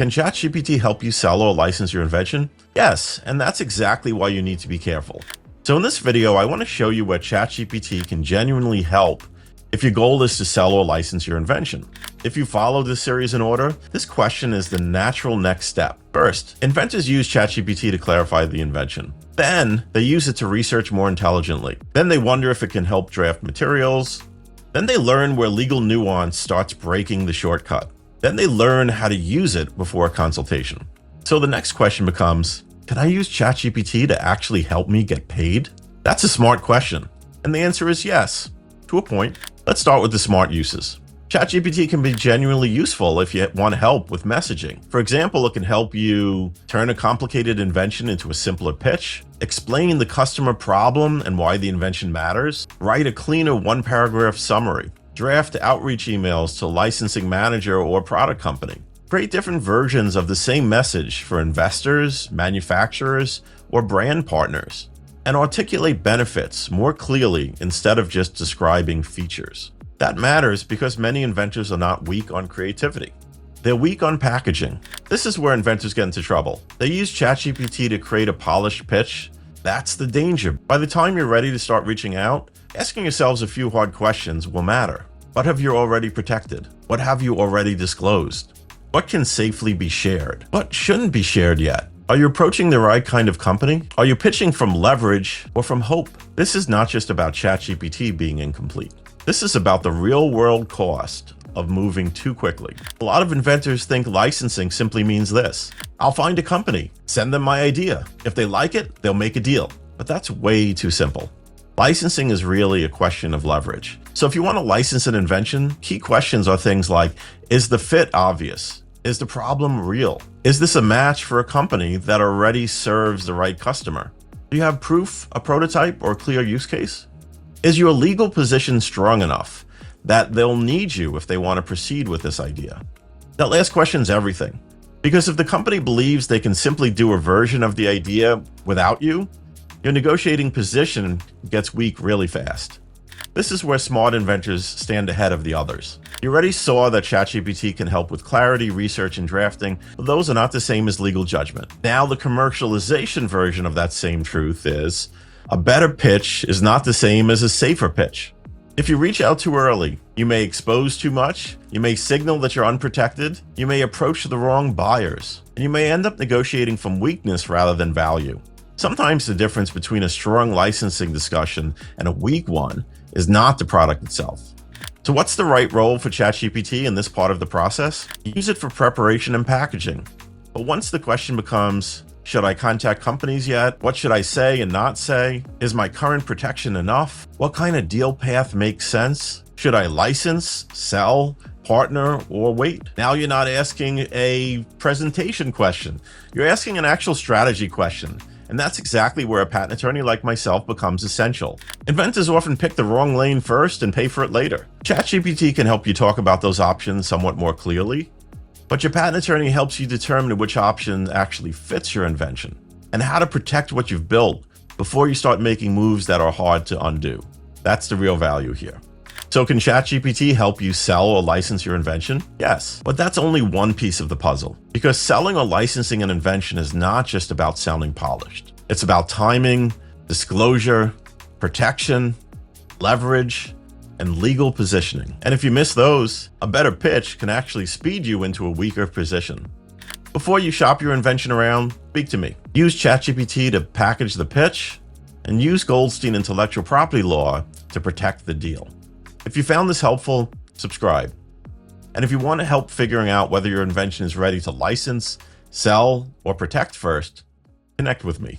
Can ChatGPT help you sell or license your invention? Yes, and that's exactly why you need to be careful. So in this video, I want to show you where ChatGPT can genuinely help if your goal is to sell or license your invention. If you follow this series in order, this question is the natural next step. First, inventors use ChatGPT to clarify the invention. Then, they use it to research more intelligently. Then they wonder if it can help draft materials. Then they learn where legal nuance starts breaking the shortcut. Then they learn how to use it before a consultation. So the next question becomes, can I use ChatGPT to actually help me get paid? That's a smart question. And the answer is yes, to a point. Let's start with the smart uses. ChatGPT can be genuinely useful if you want help with messaging. For example, it can help you turn a complicated invention into a simpler pitch, explain the customer problem and why the invention matters, write a cleaner one-paragraph summary, draft outreach emails to licensing manager or product company, create different versions of the same message for investors, manufacturers, or brand partners, and articulate benefits more clearly instead of just describing features. That matters because many inventors are not weak on creativity. They're weak on packaging. This is where inventors get into trouble. They use ChatGPT to create a polished pitch. That's the danger. By the time you're ready to start reaching out, asking yourselves a few hard questions will matter. What have you already protected? What have you already disclosed? What can safely be shared? What shouldn't be shared yet? Are you approaching the right kind of company? Are you pitching from leverage or from hope? This is not just about ChatGPT being incomplete. This is about the real-world cost of moving too quickly. A lot of inventors think licensing simply means this. I'll find a company, send them my idea. If they like it, they'll make a deal. But that's way too simple. Licensing is really a question of leverage. So if you want to license an invention, key questions are things like, is the fit obvious? Is the problem real? Is this a match for a company that already serves the right customer? Do you have proof, a prototype, or a clear use case? Is your legal position strong enough that they'll need you if they want to proceed with this idea? That last question's everything. Because if the company believes they can simply do a version of the idea without you, your negotiating position gets weak really fast. This is where smart inventors stand ahead of the others. You already saw that ChatGPT can help with clarity, research, and drafting, but those are not the same as legal judgment. Now the commercialization version of that same truth is, a better pitch is not the same as a safer pitch. If you reach out too early, you may expose too much, you may signal that you're unprotected, you may approach the wrong buyers, and you may end up negotiating from weakness rather than value. Sometimes the difference between a strong licensing discussion and a weak one is not the product itself. So what's the right role for ChatGPT in this part of the process? Use it for preparation and packaging. But once the question becomes, should I contact companies yet? What should I say and not say? Is my current protection enough? What kind of deal path makes sense? Should I license, sell, partner, or wait? Now you're not asking a presentation question. You're asking an actual strategy question. And that's exactly where a patent attorney like myself becomes essential. Inventors often pick the wrong lane first and pay for it later. ChatGPT can help you talk about those options somewhat more clearly, but your patent attorney helps you determine which option actually fits your invention and how to protect what you've built before you start making moves that are hard to undo. That's the real value here. So can ChatGPT help you sell or license your invention? Yes, but that's only one piece of the puzzle, because selling or licensing an invention is not just about sounding polished. It's about timing, disclosure, protection, leverage, and legal positioning. And if you miss those, a better pitch can actually speed you into a weaker position. Before you shop your invention around, speak to me. Use ChatGPT to package the pitch, and use Goldstein intellectual property law to protect the deal. If you found this helpful, subscribe. And if you want help figuring out whether your invention is ready to license, sell, or protect first, connect with me.